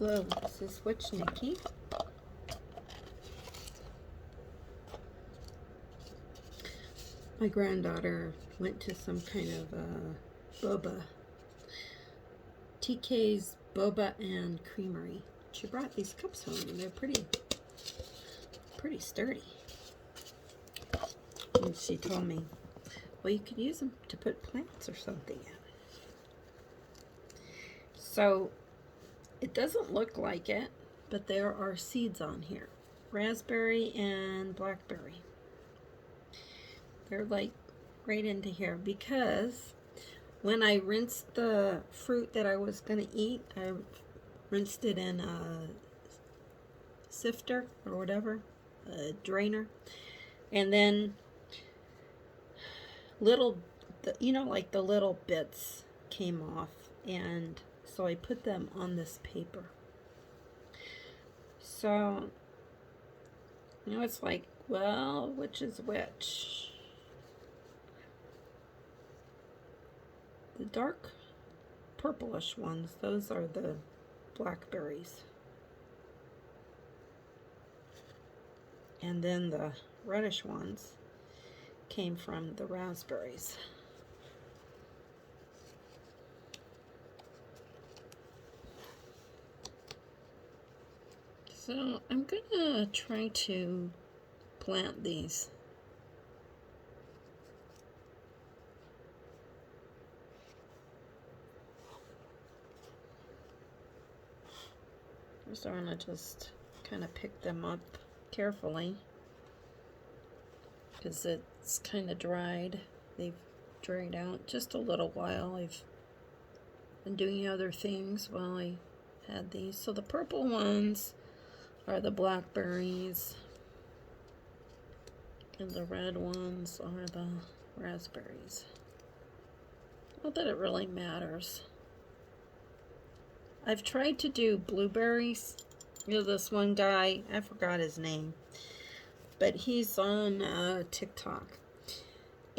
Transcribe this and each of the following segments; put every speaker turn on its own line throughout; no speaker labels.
Hello, this is Witch Nikki. My granddaughter went to some kind of boba, TK's Boba and Creamery. She brought these cups home and they're pretty sturdy. And she told me, well, you could use them to put plants or something in. So it doesn't look like it, but there are seeds on here. Raspberry and Blackberry. They're like right into here because when I rinsed the fruit that I was going to eat, I rinsed it in a sifter or whatever, a drainer, and then like the little bits came off, and so I put them on this paper. So, it's like, well, which is which? The dark purplish ones, those are the blackberries. And then the reddish ones came from the raspberries. So I'm gonna try to plant these. So I'm gonna just kind of pick them up carefully because it's kind of dried. They've dried out just a little while. I've been doing other things while I had these. So the purple ones are the blackberries, and the red ones are the raspberries. Not that it really matters. I've tried to do blueberries. This one guy, I forgot his name, but he's on TikTok.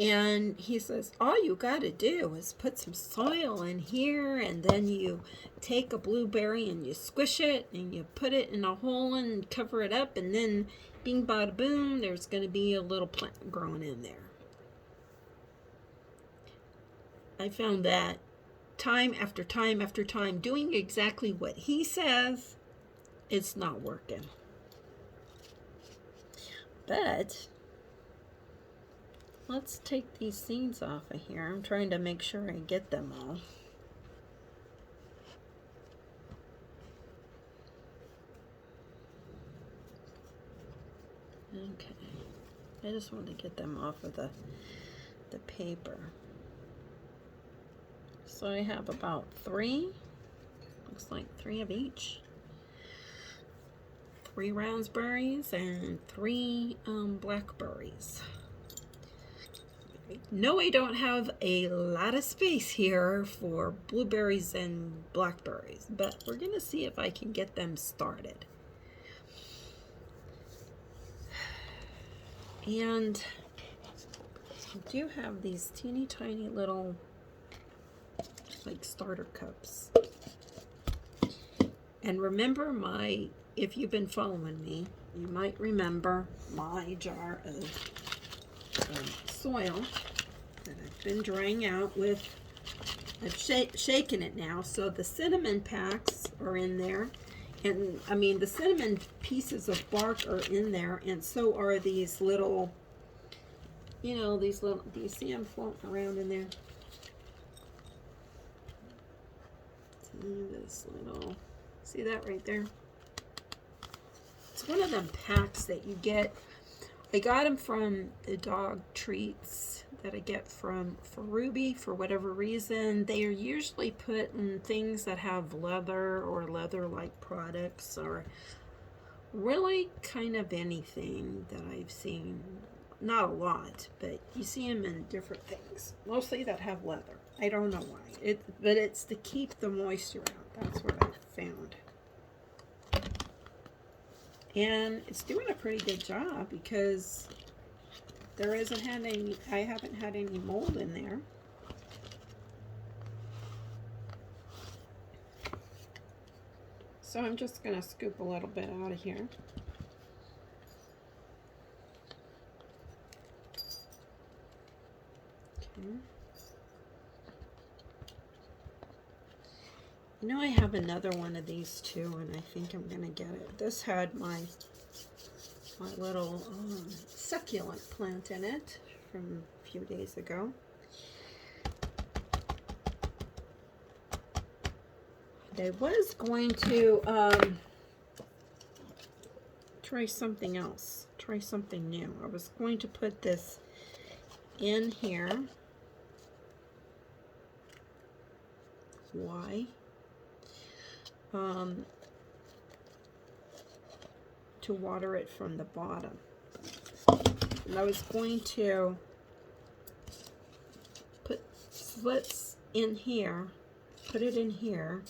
And he says, all you got to do is put some soil in here, and then you take a blueberry and you squish it, and you put it in a hole and cover it up, and then bing bada boom, there's going to be a little plant growing in there. I found that time after time after time, doing exactly what he says, it's not working. But let's take these seeds off of here. I'm trying to make sure I get them all. Okay. I just want to get them off of the paper. So I have about 3. Looks like 3 of each. 3 raspberries and 3 blackberries. No, I don't have a lot of space here for blueberries and blackberries, but we're going to see if I can get them started. And I do have these teeny tiny little like starter cups. And remember if you've been following me, you might remember my jar of soil that I've been drying out with. I've shaken it now, so the cinnamon packs are in there, and I mean the cinnamon pieces of bark are in there, and so are these little, do you see them floating around in there? See that right there? It's one of them packs that you get. I got them from the dog treats that I get for Ruby for whatever reason. They are usually put in things that have leather or leather-like products, or really kind of anything that I've seen. Not a lot, but you see them in different things. Mostly that have leather. I don't know why. But it's to keep the moisture out. That's what I found. And it's doing a pretty good job because I haven't had any mold in there. So I'm just going to scoop a little bit out of here. Okay. You know, I have another one of these too, and I think I'm going to get it. This had my little succulent plant in it from a few days ago. I was going to try something else, try something new. I was going to put this in here. Why? To water it from the bottom. And I was going to put slits in here, put it in here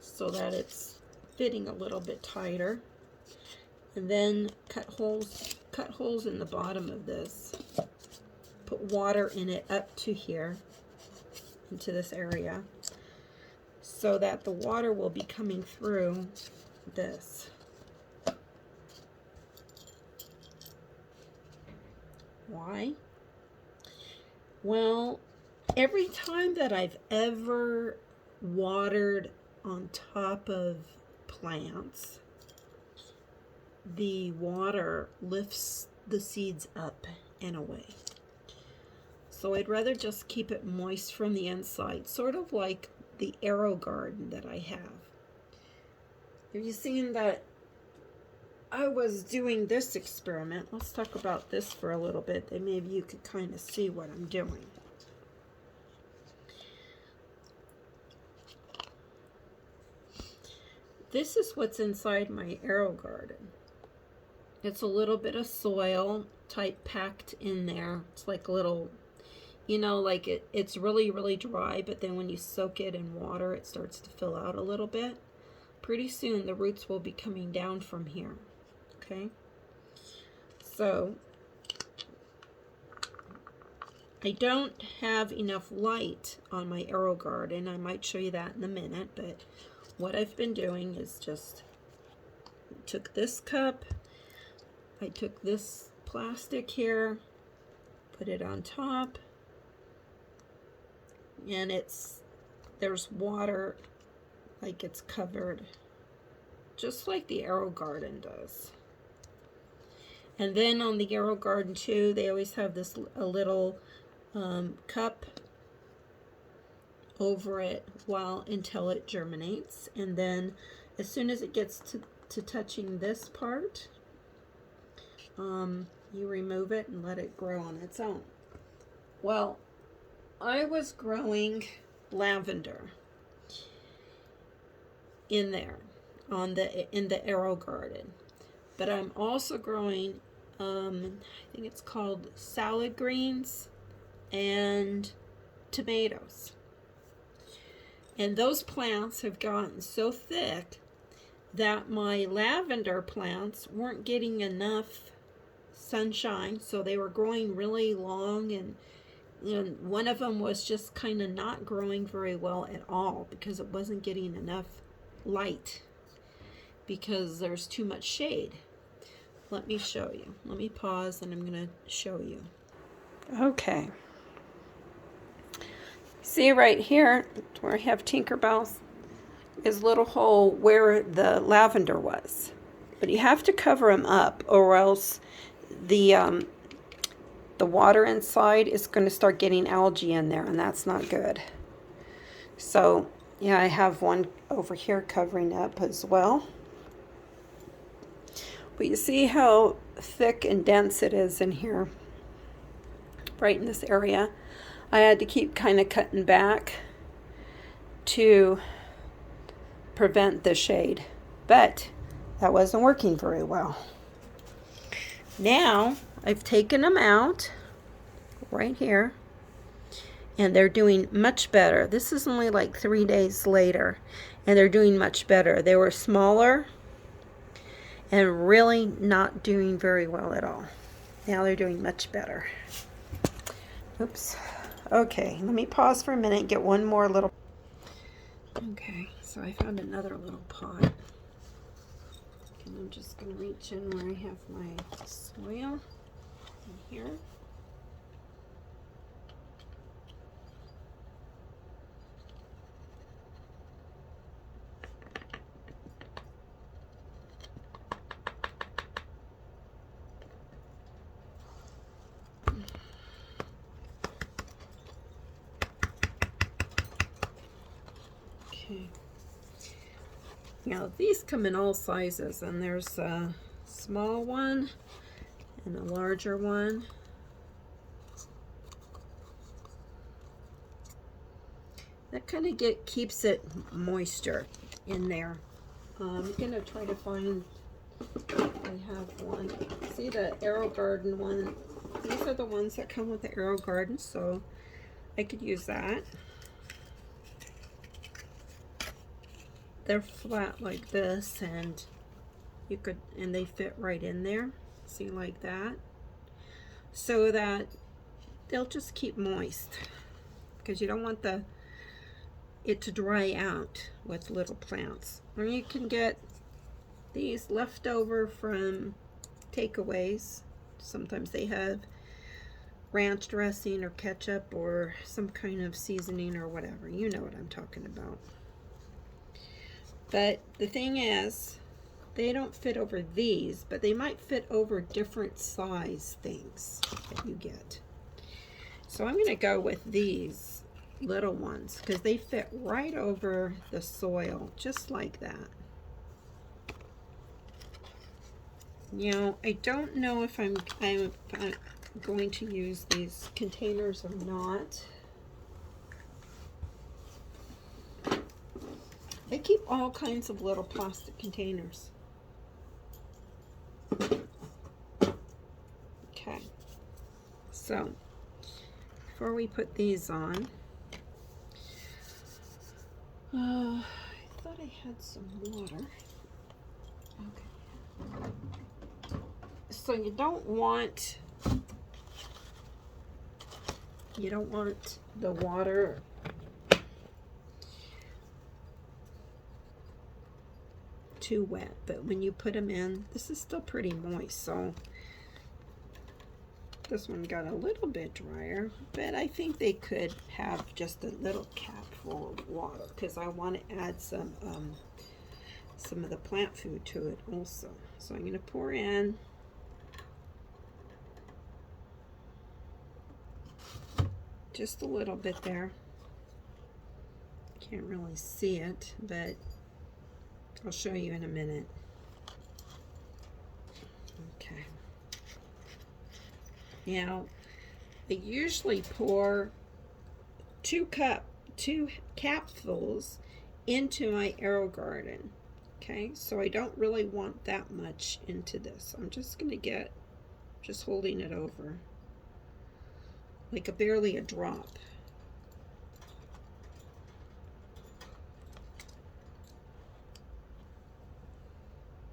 so that it's fitting a little bit tighter, and then cut holes in the bottom of this, put water in it up to here, into this area, so that the water will be coming through this. Why? Well, every time that I've ever watered on top of plants, the water lifts the seeds up and away. So I'd rather just keep it moist from the inside, sort of like the arrow garden that I have. Have you seen that? I was doing this experiment. Let's talk about this for a little bit. Then maybe you could kind of see what I'm doing. This is what's inside my arrow garden. It's a little bit of soil type packed in there. It's like a little, you know, like it's really, really dry, but then when you soak it in water, it starts to fill out a little bit. Pretty soon the roots will be coming down from here. Okay, so I don't have enough light on my arrow garden. I might show you that in a minute, but what I've been doing is just took this cup, I took this plastic here, put it on top, and there's water, like it's covered, just like the arrow garden does. And then on the arrow garden too, they always have this a little cup over it until it germinates. And then as soon as it gets to touching this part, you remove it and let it grow on its own. Well, I was growing lavender in there in the arrow garden, but I'm also growing I think it's called salad greens and tomatoes, and those plants have gotten so thick that my lavender plants weren't getting enough sunshine, so they were growing really long, and one of them was just kind of not growing very well at all because it wasn't getting enough light because there's too much shade. Let me show you. Let me pause and I'm going to show you. Okay. See right here where I have Tinkerbell's is a little hole where the lavender was. But you have to cover them up or else the water inside is going to start getting algae in there, and that's not good. So yeah, I have one over here covering up as well. But you see how thick and dense it is in here, right in this area. I had to keep kind of cutting back to prevent the shade, but that wasn't working very well. Now I've taken them out right here, and they're doing much better. This is only like 3 days later, and they're doing much better. They were smaller and really not doing very well at all. Now they're doing much better. Oops. Okay, let me pause for a minute and get one more little. Okay, so I found another little pot. And I'm just going to reach in where I have my soil in here. Okay. Now these come in all sizes, and there's a small one and a larger one. That kind of keeps it moisture in there. I'm gonna try to find. I have one. See the Arrow Garden one? These are the ones that come with the Arrow Garden, so I could use that. They're flat like this, and and they fit right in there. See, like that, so that they'll just keep moist, because you don't want it to dry out with little plants. Or you can get these leftover from takeaways. Sometimes they have ranch dressing or ketchup or some kind of seasoning or whatever. You know what I'm talking about. But the thing is, they don't fit over these, but they might fit over different size things that you get. So I'm going to go with these little ones because they fit right over the soil, just like that. You know, I don't know if I'm going to use these containers or not. I keep all kinds of little plastic containers. Okay, so before we put these on, I thought I had some water. Okay. So you don't want the water too wet, but when you put them in, this is still pretty moist, so this one got a little bit drier, but I think they could have just a little cap full of water because I want to add some of the plant food to it also. So I'm going to pour in just a little bit there. Can't really see it, but I'll show you in a minute. Okay. Now, I usually pour two capfuls into my Arrow Garden. Okay, so I don't really want that much into this. I'm just going to get, just holding it over, like barely a drop.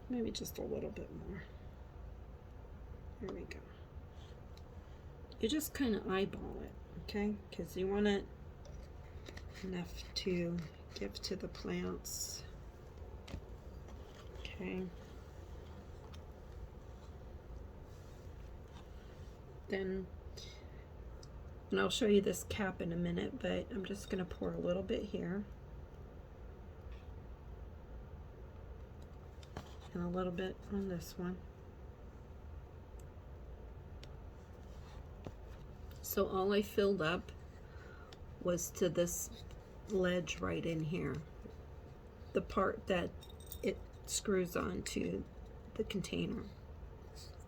Maybe just a little bit more. There we go. You just kind of eyeball it, okay? Because you want it enough to give to the plants. Okay. Then, and I'll show you this cap in a minute, but I'm just going to pour a little bit here. And a little bit on this one. So all I filled up was to this ledge right in here. The part that it screws onto the container.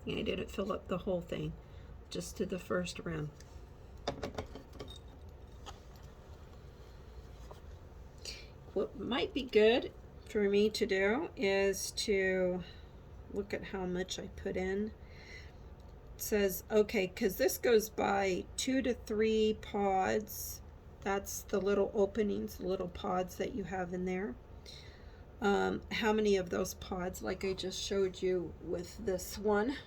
I didn't fill up the whole thing, just to the first rim. What might be good for me to do is to look at how much I put in. It says, okay, because this goes by 2 to 3 pods. That's the little openings, the little pods that you have in there. How many of those pods, like I just showed you with this one,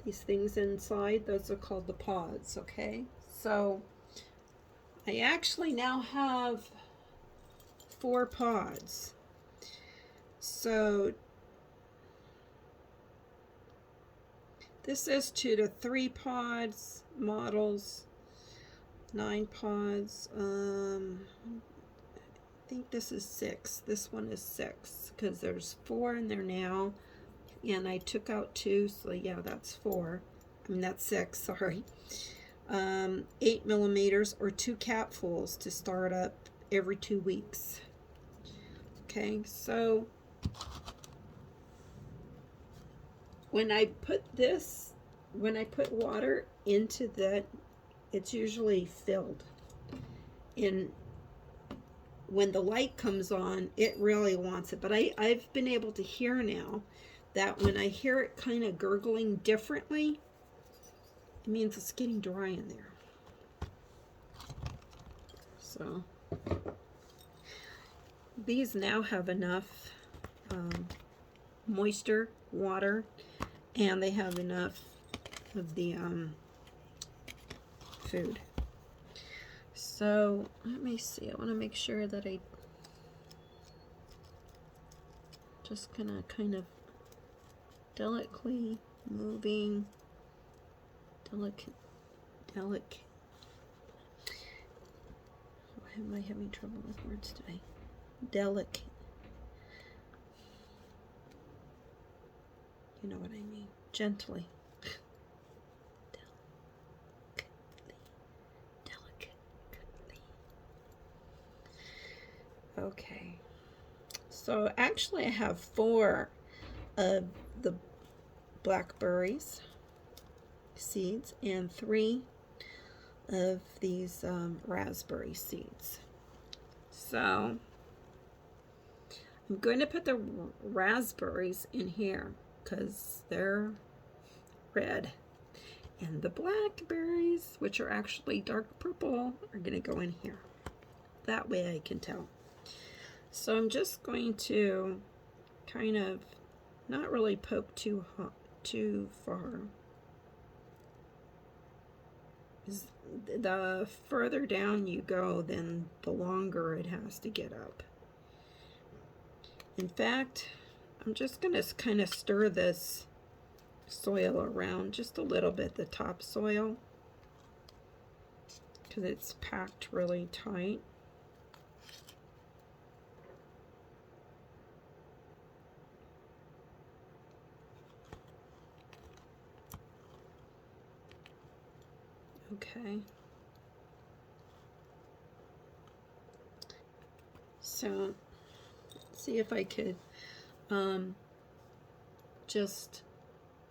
these things inside, those are called the pods, okay? So I actually now have 4 pods. So this is 2 to 3 pods models, 9 pods. I think this is 6. This one is 6 because there's 4 in there now, and I took out 2, so yeah, that's 4. I mean, that's 6, sorry. 8 millimeters or 2 capfuls to start up every 2 weeks. Okay, so when I put water into that, it's usually filled. And when the light comes on, it really wants it. But I've been able to hear now that when I hear it kind of gurgling differently, it means it's getting dry in there. So these now have enough moisture, water, and they have enough of the food. So let me see. I want to make sure that I just gonna kind of delicately moving, delicate. Why am I having trouble with words today? Delicate. You know what I mean. Gently. Delicately. Okay. So actually I have 4 of the blackberries seeds and 3 of these raspberry seeds. So I'm going to put the raspberries in here because they're red, and the blackberries, which are actually dark purple, are going to go in here. That way I can tell. So I'm just going to kind of not really poke too far. The further down you go, then the longer it has to get up. In fact, I'm just going to kind of stir this soil around just a little bit, the topsoil, because it's packed really tight. Okay. So, see if I could just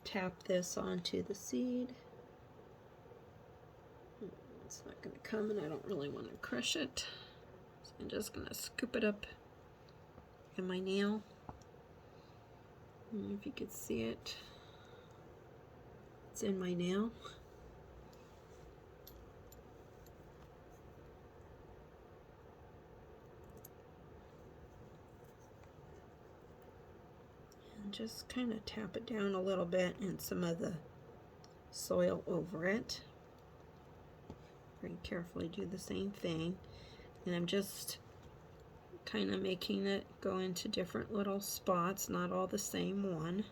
tap this onto the seed. It's not going to come, and I don't really want to crush it. So I'm just going to scoop it up in my nail. I don't know if you could see it. It's in my nail. Just kind of tap it down a little bit and some of the soil over it. Very carefully do the same thing. And I'm just kind of making it go into different little spots, not all the same one.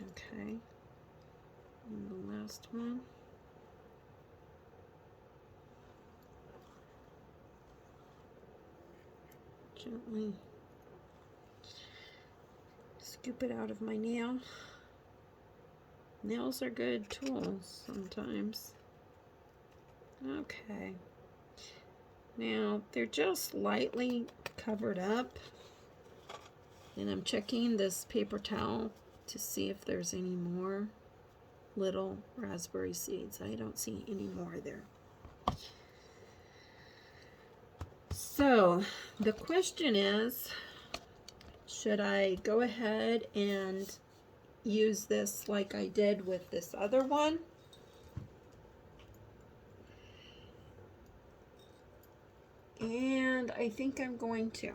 Okay. And the last one. Gently scoop it out of my nail. Nails are good tools sometimes. Okay. Now they're just lightly covered up, and I'm checking this paper towel to see if there's any more little raspberry seeds. I don't see any more there. So the question is, should I go ahead and use this like I did with this other one? And I think I'm going to.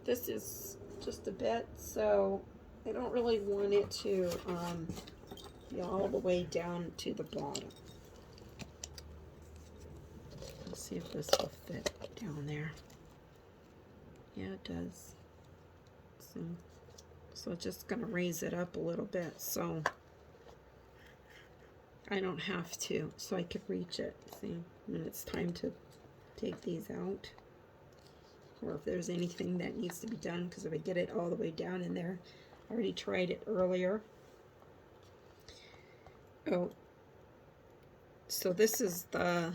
This is just a bit, so I don't really want it to be all the way down to the bottom. Let's see if this will fit down there. Yeah, it does. So just gonna raise it up a little bit so I don't have to, so I could reach it. See, when it's time to take these out, or if there's anything that needs to be done, because if I get it all the way down in there, I already tried it earlier. Oh, so this is the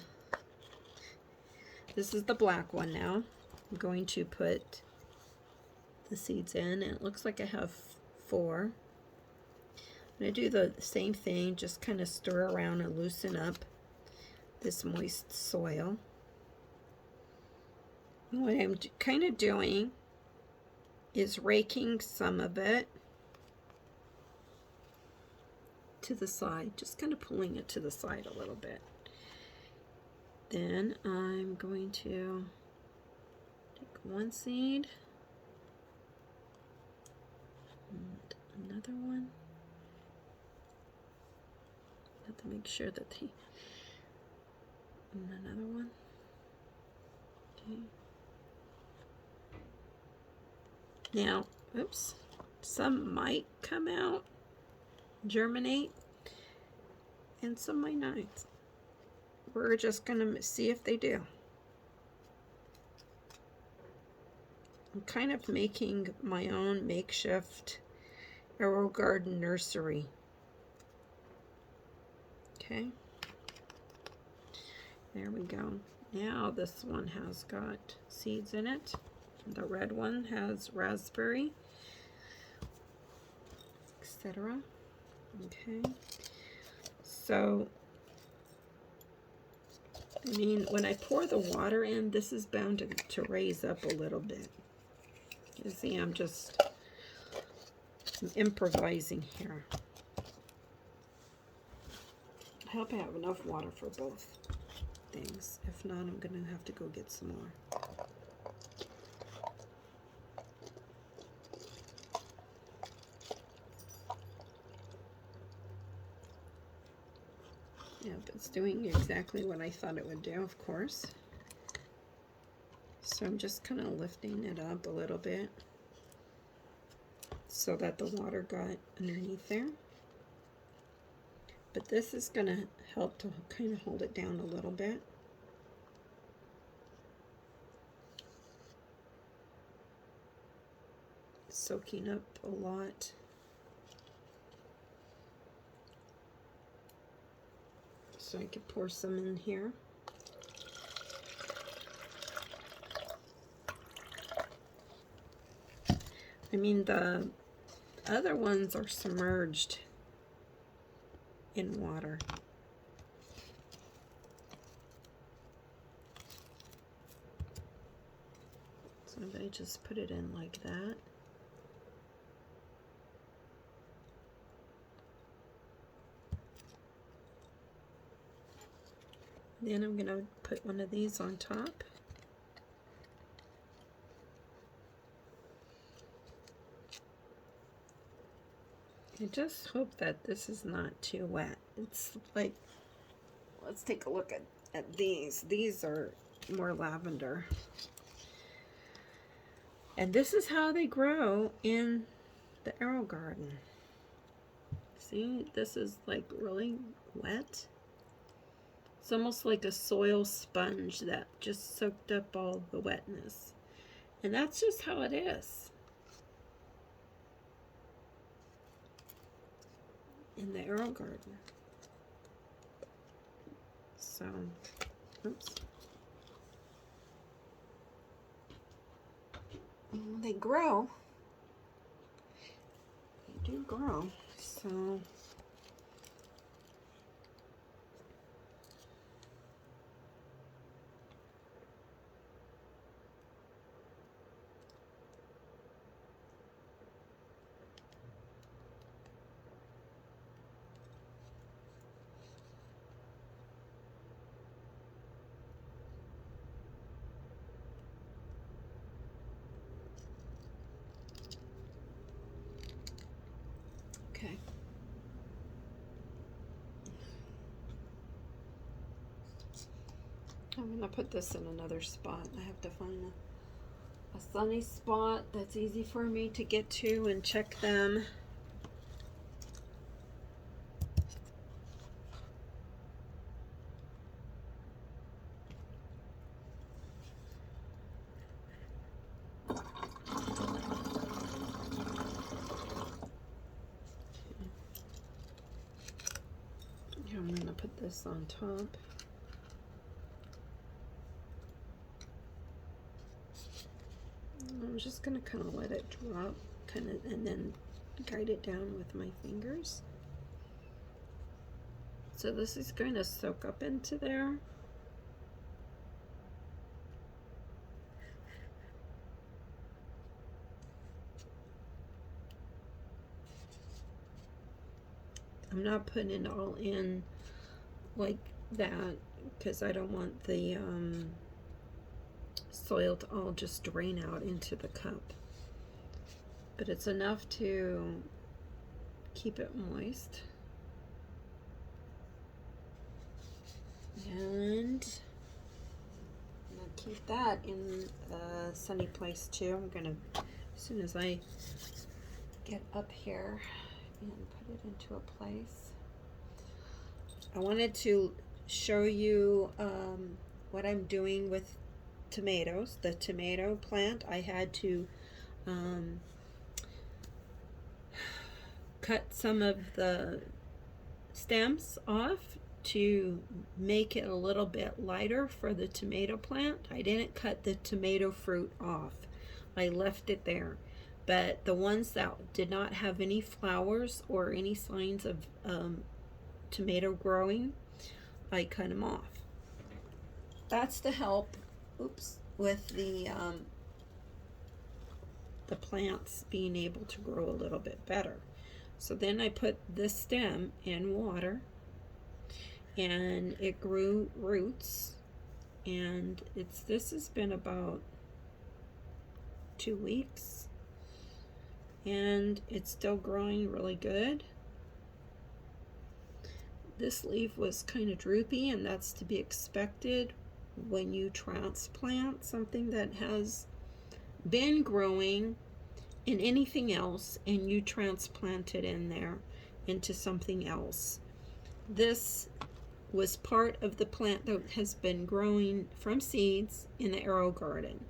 black one now. I'm going to put the seeds in, and it looks like I have 4. I'm going to do the same thing, just kind of stir around and loosen up this moist soil. And what I'm kind of doing is raking some of it to the side, just kind of pulling it to the side a little bit. Then I'm going to take one seed and another one. I have to make sure that and another one. Okay. Now, oops, some might come out, germinate, and some might not. We're just gonna see if they do. I'm kind of making my own makeshift arrow garden nursery. Okay, there we go. Now this one has got seeds in it. The red one has raspberry, etc. Okay, so I mean, when I pour the water in, this is bound to raise up a little bit. You see, I'm improvising here. I hope I have enough water for both things. If not, I'm going to have to go get some more. Yep, it's doing exactly what I thought it would do, of course. So I'm just kind of lifting it up a little bit so that the water got underneath there. But this is going to help to kind of hold it down a little bit. It's soaking up a lot. So I could pour some in here. I mean, the other ones are submerged in water. So if I just put it in like that. Then I'm going to put one of these on top. I just hope that this is not too wet. It's like, let's take a look at these. These are more lavender. And this is how they grow in the arrow garden. See, this is like really wet. It's almost like a soil sponge that just soaked up all the wetness. And that's just how it is in the arrow garden. So, oops. They grow. They do grow. So, okay. I'm gonna put this in another spot. I have to find a sunny spot that's easy for me to get to and check them. I'm going to put this on top. I'm just going to kind of let it drop, and then guide it down with my fingers. So this is going to soak up into there. I'm not putting it all in like that because I don't want the soil to all just drain out into the cup. But it's enough to keep it moist. And I'm gonna keep that in a sunny place too. I'm gonna, as soon as I get up here, and put it into a place. I wanted to show you what I'm doing with tomatoes. The tomato plant, I had to cut some of the stems off to make it a little bit lighter for the tomato plant. I didn't cut the tomato fruit off. I left it there. But the ones that did not have any flowers or any signs of tomato growing, I cut them off. That's to help, with the plants being able to grow a little bit better. So then I put this stem in water, and it grew roots, and this has been about 2 weeks. And it's still growing really good. This leaf was kind of droopy, and that's to be expected when you transplant something that has been growing in anything else and you transplant it in there into something else. This was part of the plant that has been growing from seeds in the AeroGarden.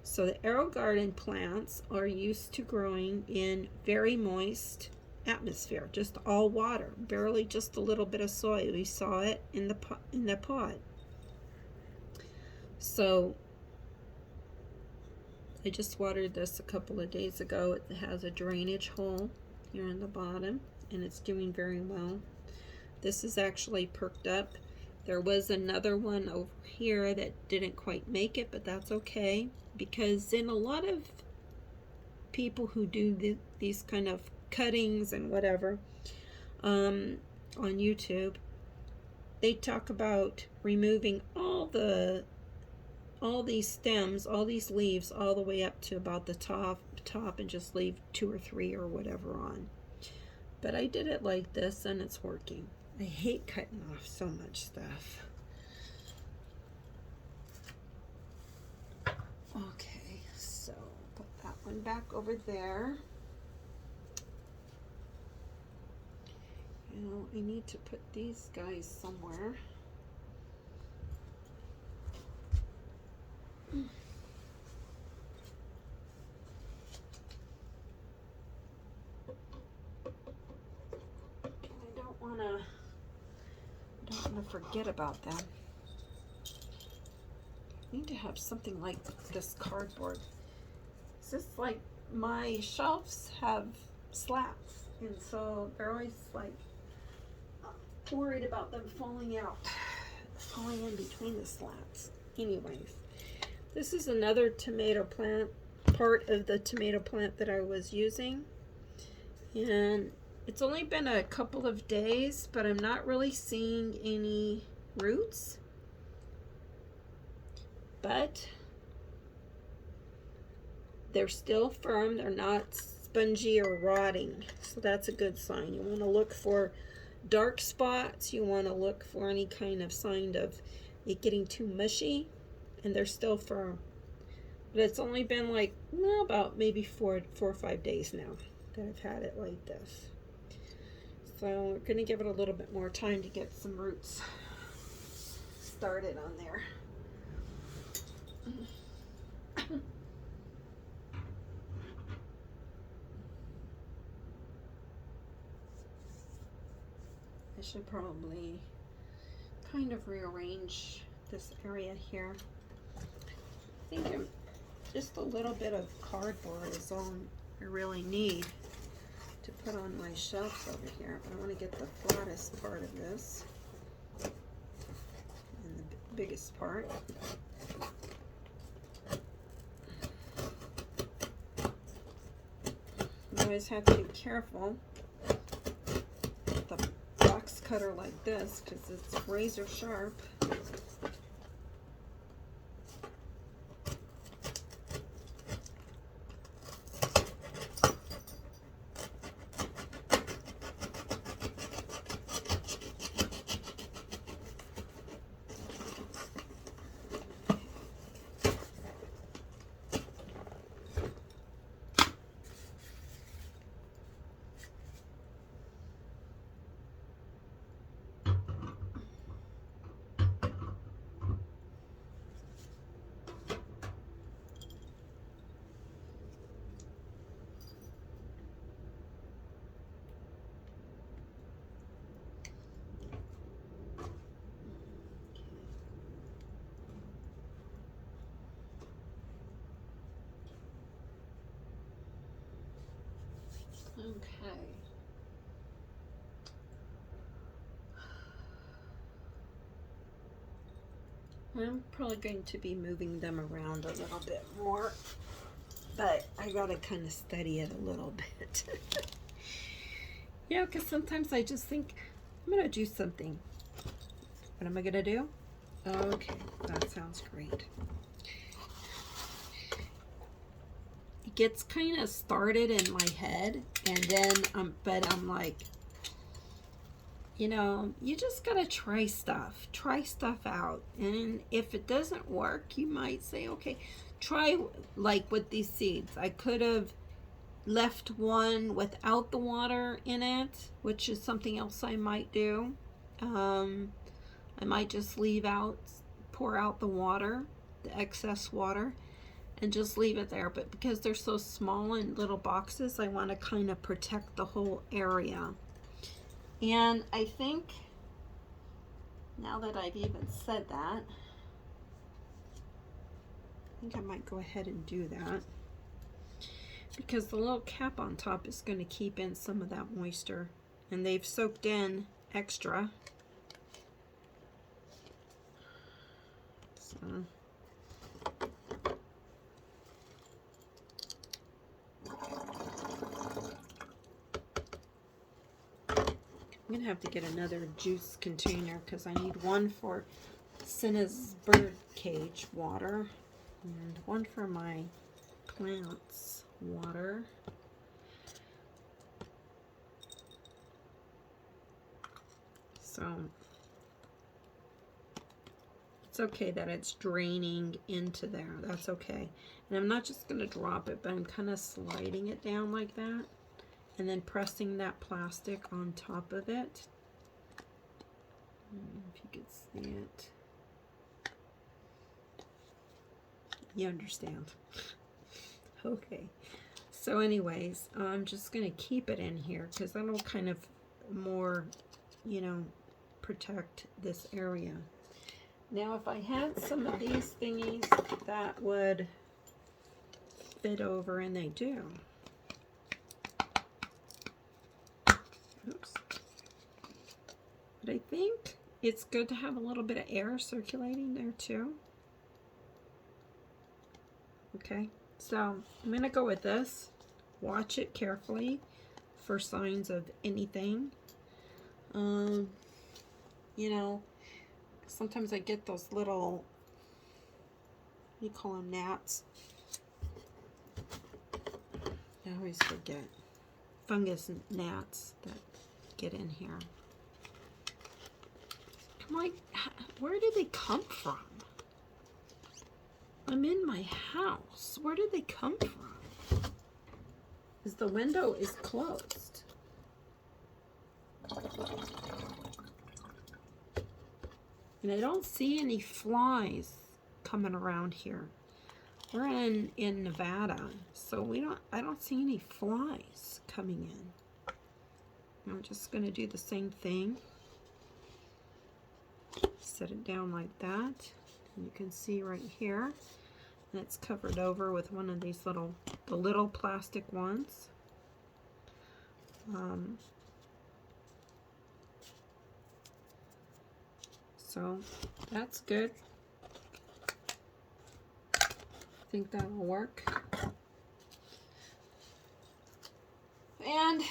So the AeroGarden plants are used to growing in very moist atmosphere, just all water, barely just a little bit of soil. You saw it in the pot. So I just watered this a couple of days ago. It has a drainage hole here in the bottom, and it's doing very well. This is actually perked up. There was another one over here that didn't quite make it, but that's okay, because in a lot of people who do these kind of cuttings and whatever on YouTube, they talk about removing all these stems, all these leaves, all the way up to about the top, and just leave 2 or 3 or whatever on. But I did it like this, and it's working. I hate cutting off so much stuff. Okay, so put that one back over there. Now I need to put these guys somewhere. I don't want to forget about them. I need to have something like this cardboard. It's just like my shelves have slats, and so they're always like worried about them falling in between the slats. Anyways, this is another tomato plant, part of the tomato plant that I was using, and it's only been a couple of days, but I'm not really seeing any roots. But they're still firm. They're not spongy or rotting. So that's a good sign. You want to look for dark spots. You want to look for any kind of sign of it getting too mushy, and they're still firm. But it's only been like, no, about maybe four or 5 days now that I've had it like this. So we're going to give it a little bit more time to get some roots started on there. I should probably kind of rearrange this area here. I think just a little bit of cardboard is all I really need to put on my shelves over here. But I want to get the flattest part of this and the biggest part. You always have to be careful with the box cutter like this because it's razor sharp. Okay. I'm probably going to be moving them around a little bit more, but I gotta kind of study it a little bit. Yeah, because sometimes I just think, I'm gonna do something. What am I gonna do? Okay, that sounds great. It gets kind of started in my head, and then but I'm like, you know, you just gotta try stuff out, and if it doesn't work, you might say, okay, try, like with these seeds, I could have left one without the water in it, which is something else I might do. I might just pour out the water, the excess water, and just leave it there. But because they're so small in little boxes, I want to kind of protect the whole area. And I think, now that I've even said that, I think I might go ahead and do that, because the little cap on top is going to keep in some of that moisture, and they've soaked in extra. So I'm going to have to get another juice container because I need one for Cinna's bird cage water and one for my plants water. So it's okay that it's draining into there. That's okay. And I'm not just going to drop it, but I'm kind of sliding it down like that, and then pressing that plastic on top of it. I don't know if you could see it. You understand. Okay. So anyways, I'm just going to keep it in here because that'll kind of more, you know, protect this area. Now, if I had some of these thingies that would fit over, and they do. Oops. But I think it's good to have a little bit of air circulating there too. Okay, so I'm going to go with this. Watch it carefully for signs of anything. You know, sometimes I get those little, what do you call them, gnats? I always forget. Fungus gnats that get in here. I'm like, Where did they come from? I'm in my house. Where did they come from? Because the window is closed. And I don't see any flies coming around here. We're in Nevada, so I don't see any flies coming in. I'm just going to do the same thing. Set it down like that. And you can see right here, and it's covered over with one of these the little plastic ones. So that's good. I think that'll work. And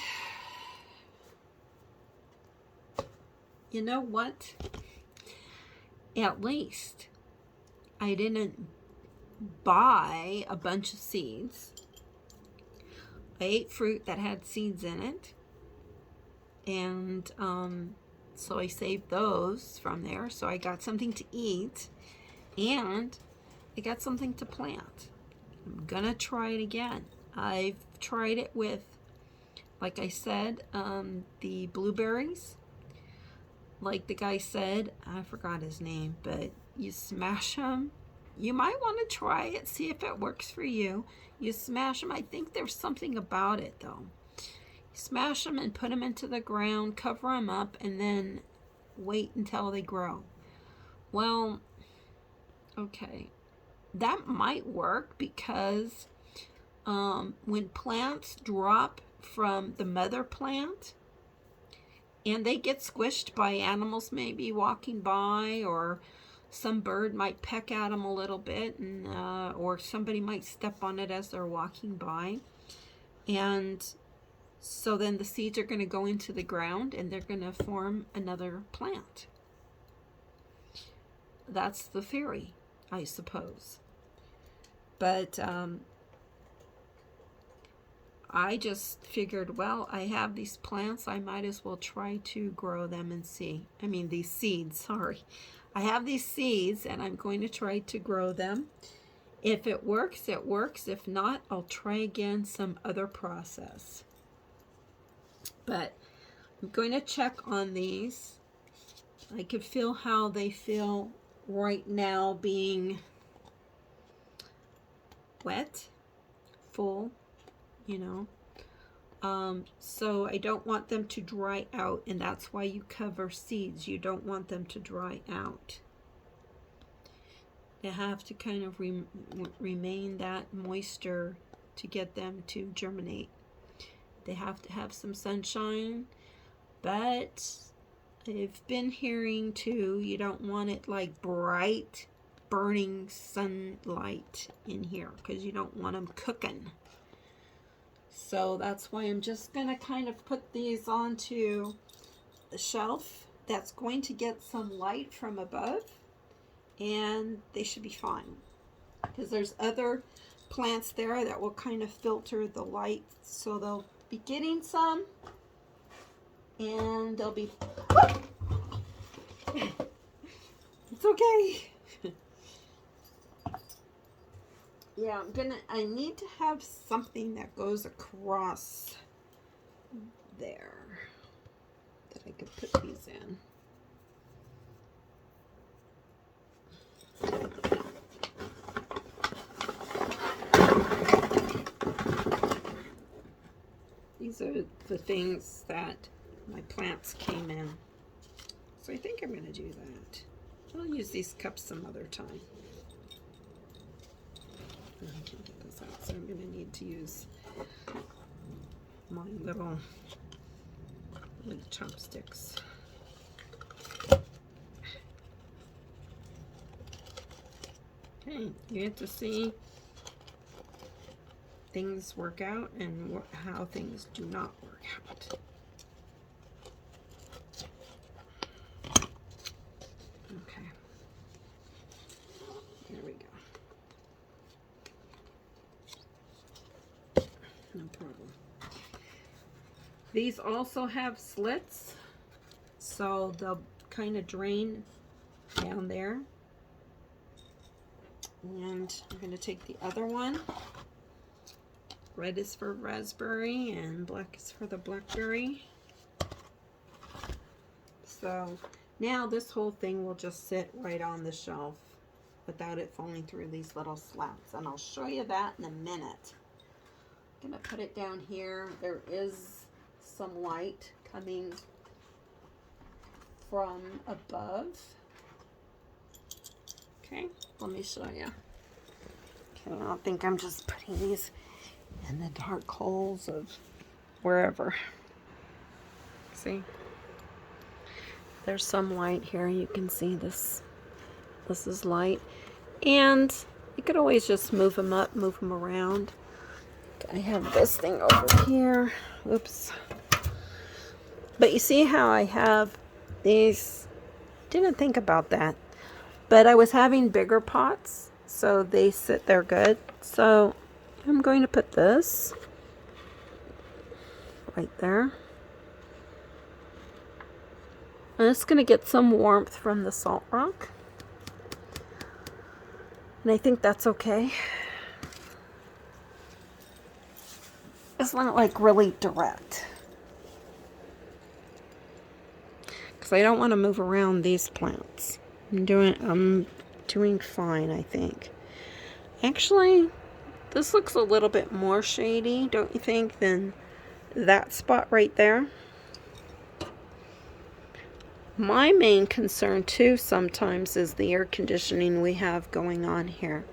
you know what? At least I didn't buy a bunch of seeds. I ate fruit that had seeds in it. And so I saved those from there. So I got something to eat. And I got something to plant. I'm gonna try it again. I've tried it with, like I said, the blueberries. Like the guy said, I forgot his name, but you smash them. You might want to try it, see if it works for you. You smash them. I think there's something about it though. You smash them and put them into the ground, cover them up, and then wait until they grow. Well, okay. That might work because when plants drop from the mother plant and they get squished by animals maybe walking by, or some bird might peck at them a little bit, and or somebody might step on it as they're walking by, and so then the seeds are going to go into the ground and they're going to form another plant. That's the theory, I suppose. But I just figured, well, I have these plants, I might as well try to grow them and see. I mean, these seeds, sorry. I have these seeds and I'm going to try to grow them. If it works, it works. If not, I'll try again some other process. But I'm going to check on these. I can feel how they feel right now, being wet, full, you know. So I don't want them to dry out, and that's why you cover seeds. You don't want them to dry out. They have to kind of remain that moisture to get them to germinate. They have to have some sunshine, but I've been hearing too, you don't want it like bright burning sunlight in here because you don't want them cooking. So that's why I'm just gonna kind of put these onto the shelf that's going to get some light from above, and they should be fine because there's other plants there that will kind of filter the light, so they'll be getting some, and they'll be it's okay. Yeah, I need to have something that goes across there that I could put these in. These are the things that my plants came in. So I think I'm going to do that. I'll use these cups some other time. I can't get this out, so I'm going to need to use my little chopsticks. Okay, you get to see things work out and how things do not work out. Okay, there we go. No problem. These also have slits, so they'll kind of drain down there. And I'm going to take the other one. Red is for raspberry and black is for the blackberry. So now this whole thing will just sit right on the shelf without it falling through these little slats. And I'll show you that in a minute. I'm going to put it down here. There is some light coming from above. Okay, let me show you. Okay, I don't think I'm just putting these in the dark holes of wherever. See? There's some light here. You can see this. This is light. And you could always just move them up, move them around. I have this thing over here. Oops. But you see how I have these? Didn't think about that. But I was having bigger pots, so they sit there good. So I'm going to put this right there. And it's going to get some warmth from the salt rock. And I think that's okay. It's not like really direct. Because I don't want to move around these plants. I'm doing fine, I think. Actually, this looks a little bit more shady, don't you think, than that spot right there? My main concern too sometimes is the air conditioning we have going on here.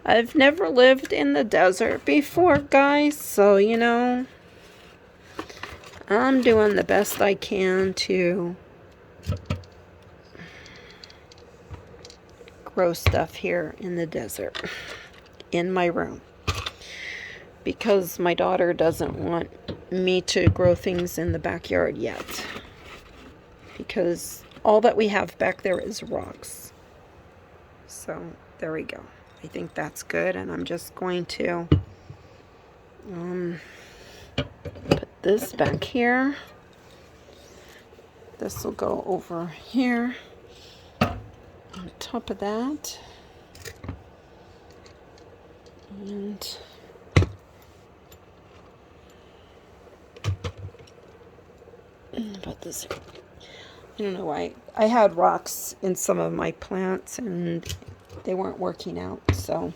I've never lived in the desert before, guys, so you know, I'm doing the best I can to grow stuff here in the desert in my room, because my daughter doesn't want me to grow things in the backyard yet, because all that we have back there is rocks. So there we go. I think that's good, and I'm just going to put this back here. This will go over here on top of that, and put this. I don't know why. I had rocks in some of my plants and they weren't working out, so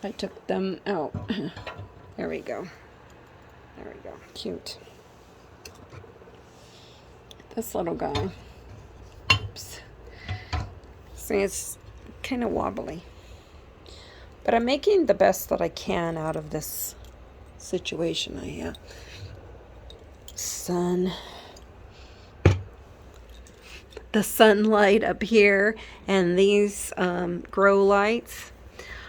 I took them out. There we go. There we go. Cute. This little guy. Oops. See, it's kind of wobbly. But I'm making the best that I can out of this situation I have. The sunlight up here, and these grow lights.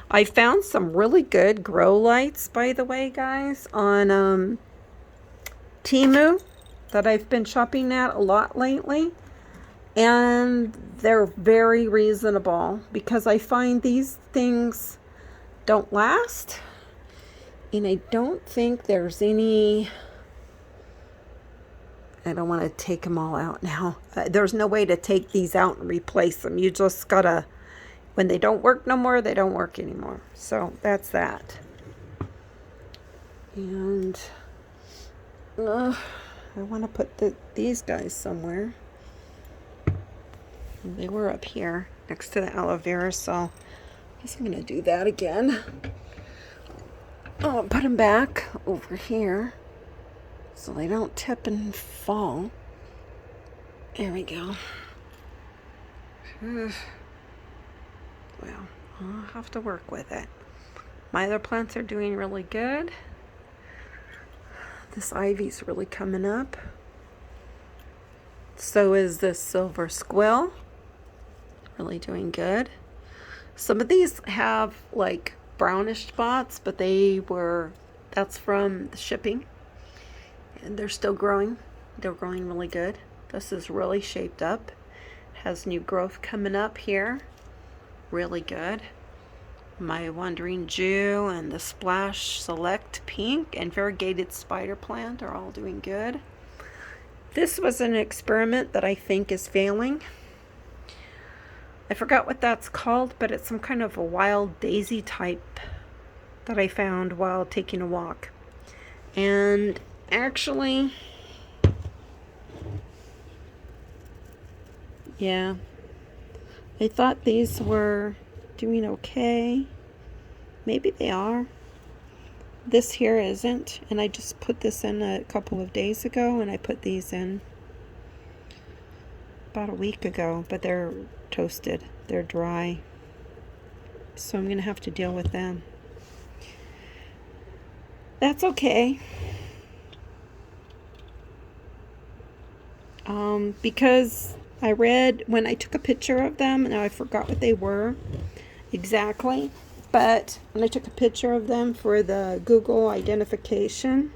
I found some really good grow lights, by the way, guys, on Temu that I've been shopping at a lot lately. And they're very reasonable, because I find these things don't last. And I don't think there's any... I don't want to take them all out now. There's no way to take these out and replace them. You just gotta, when they don't work no more, they don't work anymore. So that's that. And I want to put these guys somewhere. They were up here next to the aloe vera, so I guess I'm going to do that again. I'll put them back over here so they don't tip and fall. There we go. Well, I'll have to work with it. My other plants are doing really good. This ivy's really coming up. So is this silver squill. Really doing good. Some of these have like brownish spots, but that's from the shipping. And they're still growing. They're growing really good. This is really shaped up. Has new growth coming up here. Really good. My Wandering Jew and the Splash Select Pink and Variegated Spider Plant are all doing good. This was an experiment that I think is failing. I forgot what that's called, but it's some kind of a wild daisy type that I found while taking a walk. And actually, yeah, I thought these were doing okay. Maybe they are. This here isn't, and I just put this in a couple of days ago, and I put these in about a week ago, but they're toasted. They're dry. So I'm going to have to deal with them. That's okay. Because I read when I took a picture of them, and I forgot what they were exactly, but when I took a picture of them for the Google identification,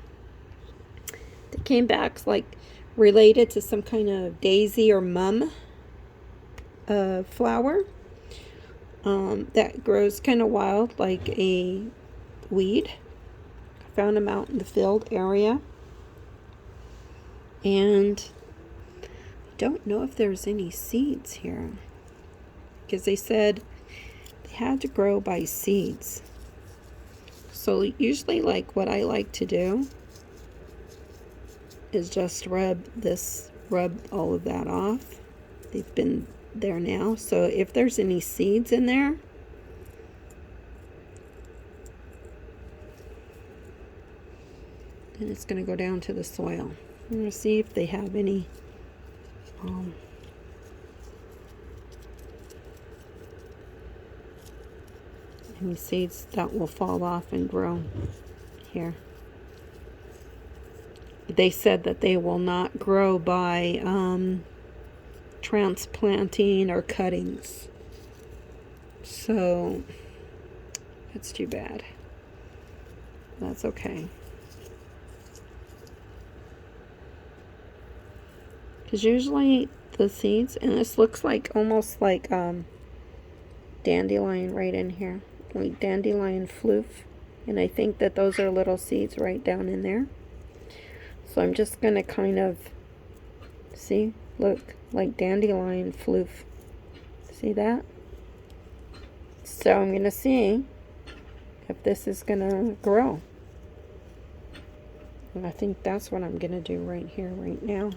they came back like related to some kind of daisy or mum flower that grows kind of wild like a weed. I found them out in the field area, and I don't know if there's any seeds here because they said they had to grow by seeds. So usually, like, what I like to do is just rub all of that off. They've been there now, so if there's any seeds in there, then it's going to go down to the soil. I'm going to see if they have any seeds that will fall off and grow here. They said that they will not grow by transplanting or cuttings. So that's too bad. That's okay. Because usually the seeds, and this looks like almost like dandelion right in here, like dandelion floof, and I think that those are little seeds right down in there. So I'm just going to kind of, see, look, like dandelion floof. See that? So I'm going to see if this is going to grow. And I think that's what I'm going to do right here, right now.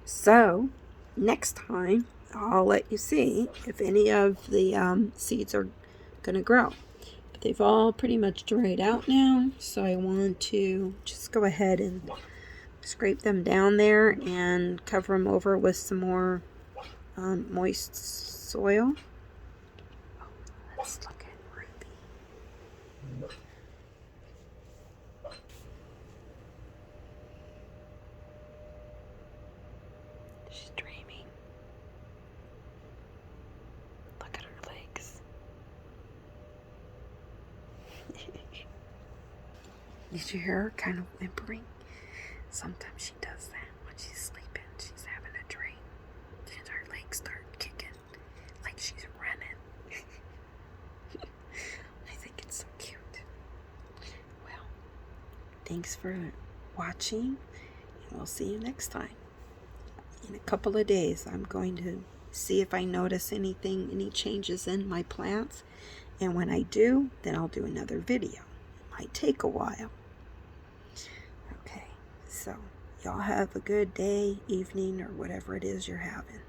So next time, I'll let you see if any of the seeds are going to grow. But they've all pretty much dried out now, so I want to just go ahead and scrape them down there and cover them over with some more moist soil. Oh, let's look at Ruby. She's dreaming. Look at her legs. Did you hear her kind of whimpering? Sometimes she does that when she's sleeping. She's having a dream. And her legs start kicking like she's running. I think it's so cute. Well, thanks for watching, and we'll see you next time. In a couple of days, I'm going to see if I notice anything, any changes in my plants. And when I do, then I'll do another video. It might take a while. Okay, so y'all have a good day, evening, or whatever it is you're having.